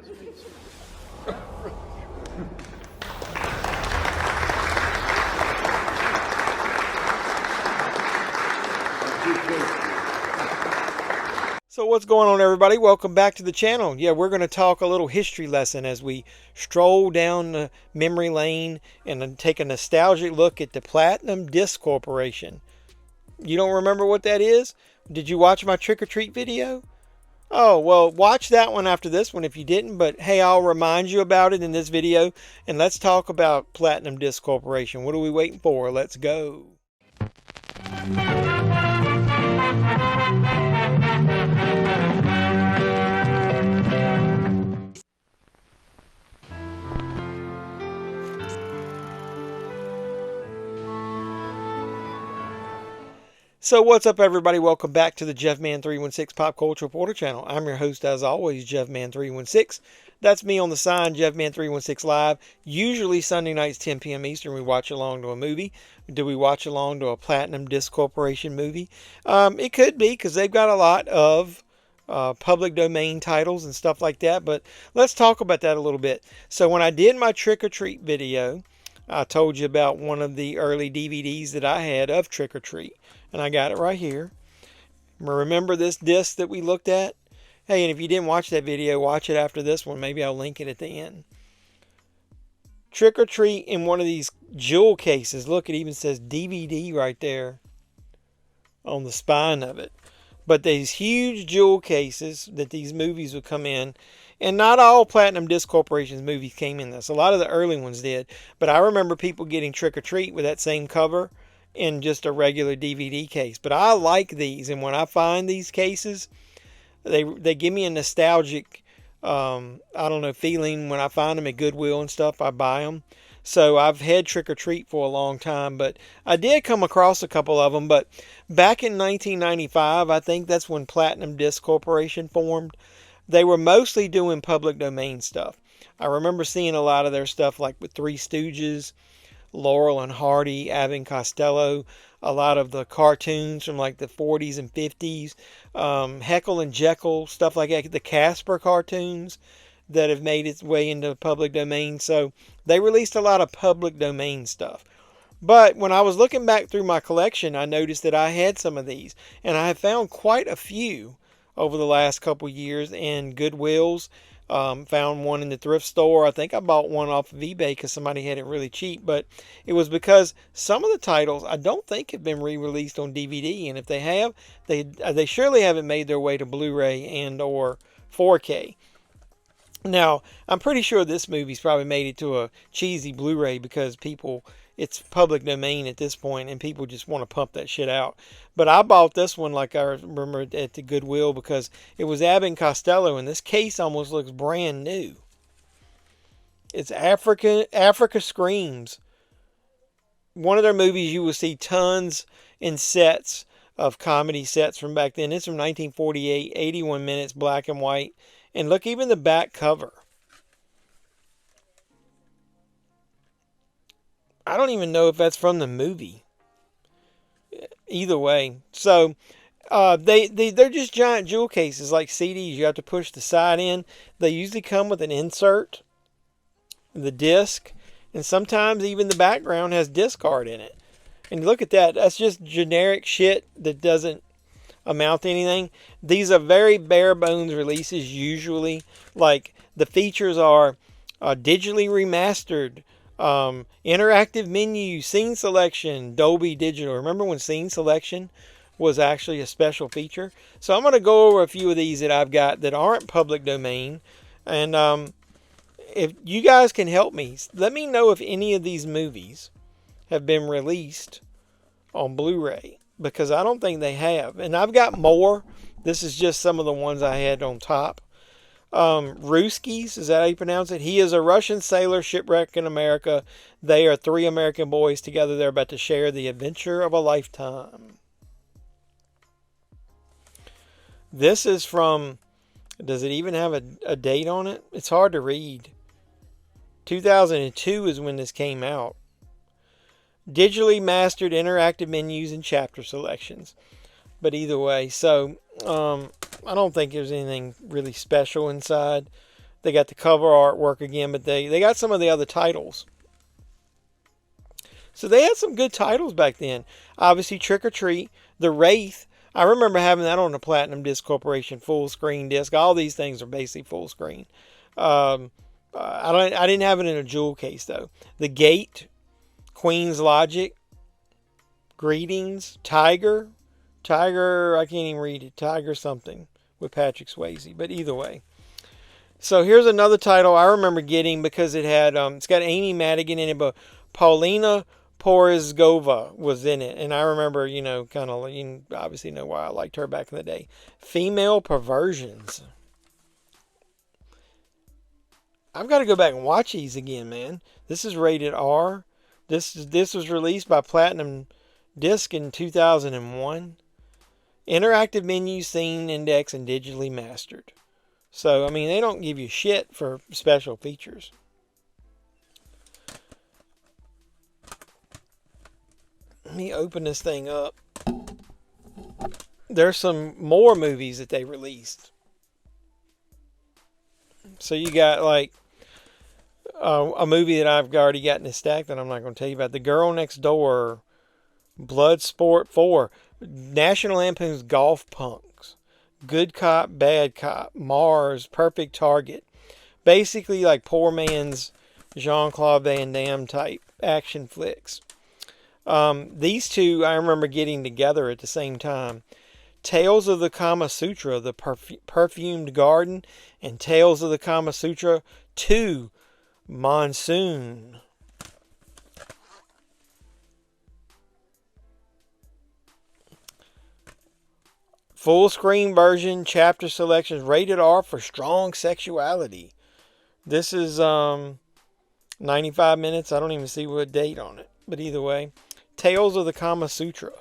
So what's going on, everybody? Welcome back to the channel. Yeah, we're going to talk a little history lesson as we stroll down the memory lane and take a nostalgic look at the Platinum Disc Corporation. You don't remember what that is? Did you watch my trick or treat video? Oh, well, watch that one after this one if you didn't. But hey, I'll remind you about it in this video. And let's talk about Platinum Disc Corporation. What are we waiting for? Let's go. So what's up, everybody? Welcome back to the JeffMan316 Pop Culture Reporter channel. I'm your host, as always, JeffMan316. That's me on the sign, JeffMan316 Live. Usually Sunday nights, 10 p.m. Eastern, we watch along to a movie. Do we watch along to a Platinum Disc Corporation movie? It could be, because they've got a lot of public domain titles and stuff like that. But let's talk about that a little bit. So when I did my trick or treat video, I told you about one of the early DVDs that I had of Trick or Treat. And I got it right here. Remember this disc that we looked at? Hey, and if you didn't watch that video, watch it after this one. Maybe I'll link it at the end. Trick or Treat in one of these jewel cases. Look, it even says DVD right there on the spine of it. But these huge jewel cases that these movies would come in. And not all Platinum Disc Corporation's movies came in this. A lot of the early ones did. But I remember people getting Trick or Treat with that same cover in just a regular DVD case. But I like these, and when I find these cases, they give me a nostalgic feeling. When I find them at Goodwill and stuff, I buy them. So I've had Trick or Treat for a long time, but I did come across a couple of them. But back in 1995, I think that's when Platinum Disc Corporation formed. They were mostly doing public domain stuff. I remember seeing a lot of their stuff like with Three Stooges, Laurel and Hardy, Abbott and Costello, a lot of the cartoons from like the 40s and 50s, Heckle and Jekyll, stuff like that, the Casper cartoons that have made its way into public domain. So they released a lot of public domain stuff. But when I was looking back through my collection, I noticed that I had some of these, and I have found quite a few over the last couple years in Goodwills. Found one in the thrift store. I think I bought one off of eBay because somebody had it really cheap. But it was because some of the titles I don't think have been re-released on DVD. And if they have, they surely haven't made their way to Blu-ray and or 4K. Now, I'm pretty sure this movie's probably made it to a cheesy Blu-ray because it's public domain at this point and people just want to pump that shit out. But I bought this one, like I remember, at the Goodwill because it was Abbott and Costello, and this case almost looks brand new. It's Africa Screams. One of their movies you will see tons in sets of comedy sets from back then. It's from 1948, 81 minutes, black and white. And look, even the back cover. I don't even know if that's from the movie. Either way. So, they're just giant jewel cases like CDs. You have to push the side in. They usually come with an insert, the disc, and sometimes even the background has disc art in it. And look at that. That's just generic shit that doesn't amount to anything. These are very bare bones releases usually. Like the features are digitally remastered, interactive menu, scene selection, Dolby Digital. Remember when scene selection was actually a special feature? So I'm going to go over a few of these that I've got that aren't public domain. And if you guys can help me, let me know if any of these movies have been released on Blu-ray, because I don't think they have. And I've got more. This is just some of the ones I had on top. Ruskies, is that how you pronounce it? He is a Russian sailor shipwrecked in America. They are three American boys together. They're about to share the adventure of a lifetime. This is from, does it even have a date on it? It's hard to read. 2002 is when this came out. Digitally mastered interactive menus and chapter selections. But either way, so I don't think there's anything really special inside. They got the cover artwork again, but they got some of the other titles. So they had some good titles back then. Obviously, Trick or Treat, The Wraith. I remember having that on the Platinum Disc Corporation full screen disc. All these things are basically full screen. I didn't have it in a jewel case though. The Gate, Queen's Logic, Greetings, Tiger. I can't even read it. Tiger something with Patrick Swayze. But either way. So here's another title I remember getting because it had it's got Amy Madigan in it, but Paulina Porizgova was in it, and I remember, kind of, you obviously know why I liked her back in the day. Female Perversions. I've got to go back and watch these again, man. This is rated R. This was released by Platinum Disc in 2001. Interactive menu, scene index, and digitally mastered. So, I mean, they don't give you shit for special features. Let me open this thing up. There's some more movies that they released. So you got like a movie that I've already got in the stack that I'm not going to tell you about. The Girl Next Door, Bloodsport 4, National Lampoon's Golf Punks, Good Cop, Bad Cop, Mars, Perfect Target. Basically like poor man's Jean-Claude Van Damme type action flicks. These two I remember getting together at the same time. Tales of the Kama Sutra, The Perfumed Garden, and Tales of the Kama Sutra 2, Monsoon. Full screen version, chapter selections, rated R for strong sexuality. This is 95 minutes. I don't even see what date on it. But either way, Tales of the Kama Sutra.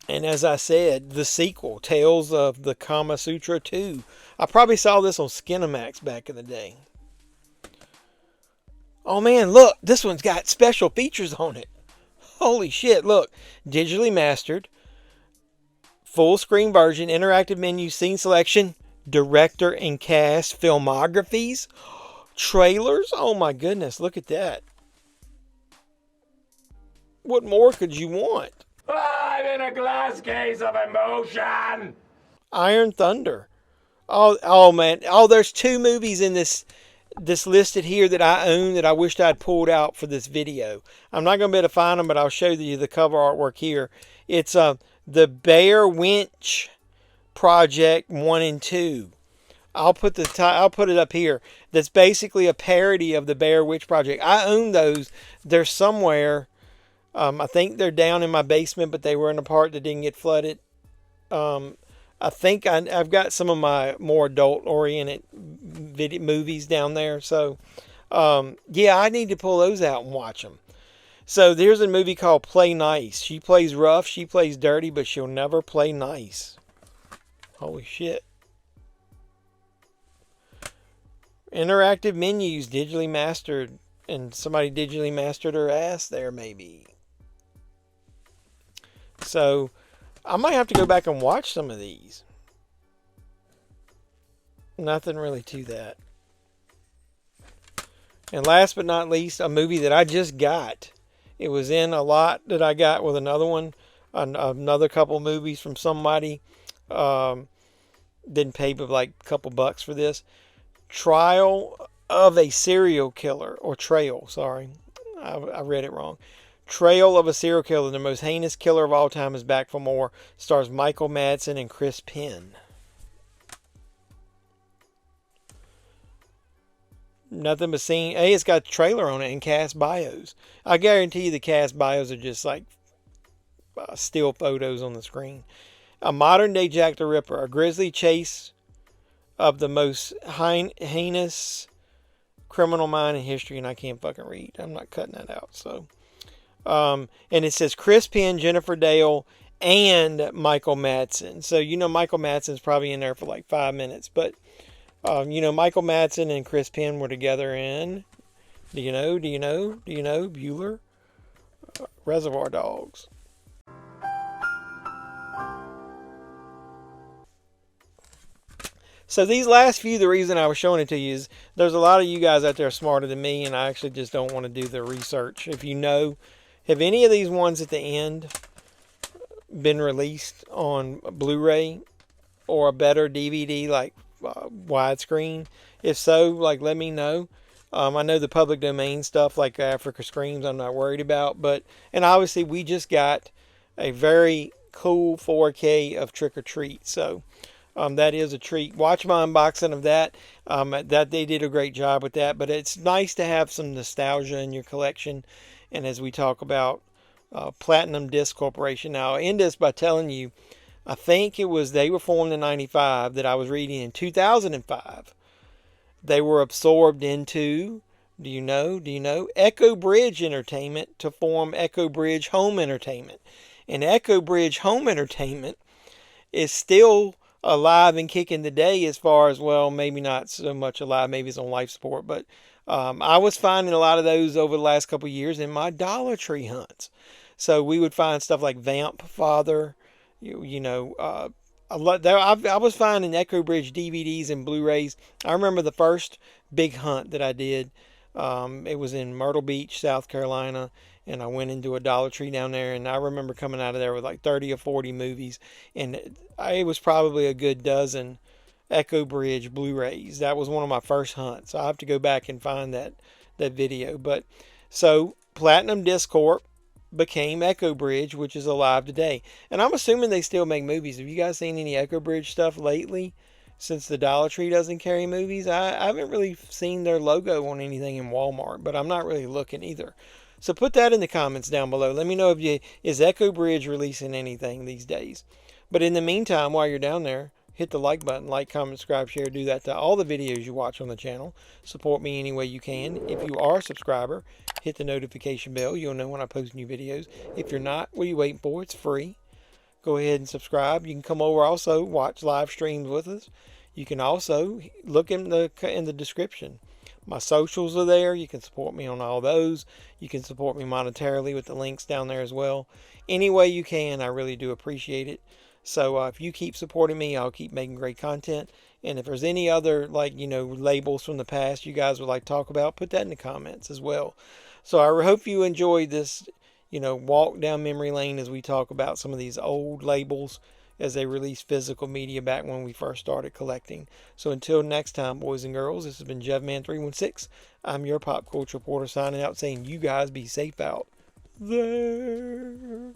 And as I said, the sequel, Tales of the Kama Sutra 2. I probably saw this on Skinamax back in the day. Oh man, look, this one's got special features on it. Holy shit, look. Digitally mastered. Full screen version, interactive menu, scene selection, director and cast, filmographies, trailers. Oh my goodness, look at that. What more could you want? I'm in a glass case of emotion. Iron Thunder. Oh man. Oh, there's two movies in this listed here that I own that I wished I'd pulled out for this video. I'm not going to be able to find them, but I'll show you the cover artwork here. It's the Bear Winch Project 1 and 2. I'll put it up here. That's basically a parody of the Bear Witch Project. I own those. They're somewhere. I think they're down in my basement, but they were in a part that didn't get flooded. I think I've got some of my more adult-oriented movies down there. So, yeah, I need to pull those out and watch them. So there's a movie called Play Nice. She plays rough, she plays dirty, but she'll never play nice. Holy shit. Interactive menus, digitally mastered. And somebody digitally mastered her ass there, maybe. So, I might have to go back and watch some of these. Nothing really to that. And last but not least, a movie that I just got. It was in a lot that I got with another one. Another couple movies from somebody. Didn't pay but like a couple bucks for this. Trial of a Serial Killer. Or Trail, sorry. I read it wrong. Trail of a Serial Killer, the most heinous killer of all time, is back for more. Stars Michael Madsen and Chris Penn. Nothing but seeing. Hey, it's got a trailer on it and cast bios. I guarantee you the cast bios are just like still photos on the screen. A modern day Jack the Ripper, a grisly chase of the most heinous criminal mind in history, and I can't fucking read. I'm not cutting that out. So. And it says Chris Penn, Jennifer Dale, and Michael Madsen. So, Michael Madsen's probably in there for like 5 minutes. But, Michael Madsen and Chris Penn were together in, do you know, Bueller? Reservoir Dogs. So these last few, the reason I was showing it to you is there's a lot of you guys out there smarter than me, and I actually just don't want to do the research. If you know, have any of these ones at the end been released on Blu-ray or a better DVD, like widescreen? If so, like, let me know. I know the public domain stuff like Africa Screams I'm not worried about, and obviously we just got a very cool 4K of Trick or Treat, so that is a treat. Watch my unboxing of that. That they did a great job with that, but it's nice to have some nostalgia in your collection. And as we talk about Platinum Disc Corporation, now I'll end this by telling you, I think it was they were formed in '95 that I was reading in 2005. They were absorbed into, do you know, Echo Bridge Entertainment to form Echo Bridge Home Entertainment. And Echo Bridge Home Entertainment is still alive and kicking today, as far as, well, maybe not so much alive, maybe it's on life support, but I was finding a lot of those over the last couple of years in my Dollar Tree hunts. So we would find stuff like Vamp Father, a lot. I was finding Echo Bridge DVDs and Blu-rays. I remember the first big hunt that I did. It was in Myrtle Beach, South Carolina, and I went into a Dollar Tree down there, and I remember coming out of there with like 30 or 40 movies, and it was probably a good dozen Echo Bridge Blu-rays. That was one of my first hunts. I have to go back and find that video. But so Platinum Disc Corp became Echo Bridge, which is alive today. And I'm assuming they still make movies. Have you guys seen any Echo Bridge stuff lately? Since the Dollar Tree doesn't carry movies, I haven't really seen their logo on anything in Walmart, but I'm not really looking either. So put that in the comments down below. Let me know is Echo Bridge releasing anything these days. But in the meantime, while you're down there, hit the like button, like, comment, subscribe, share. Do that to all the videos you watch on the channel. Support me any way you can. If you are a subscriber, hit the notification bell. You'll know when I post new videos. If you're not, what are you waiting for? It's free. Go ahead and subscribe. You can come over also, watch live streams with us. You can also look in the description. My socials are there. You can support me on all those. You can support me monetarily with the links down there as well. Any way you can, I really do appreciate it. So if you keep supporting me, I'll keep making great content. And if there's any other, labels from the past you guys would like to talk about, put that in the comments as well. So I hope you enjoyed this, walk down memory lane as we talk about some of these old labels as they released physical media back when we first started collecting. So until next time, boys and girls, this has been JevMan316. I'm your pop culture reporter signing out, saying you guys be safe out there.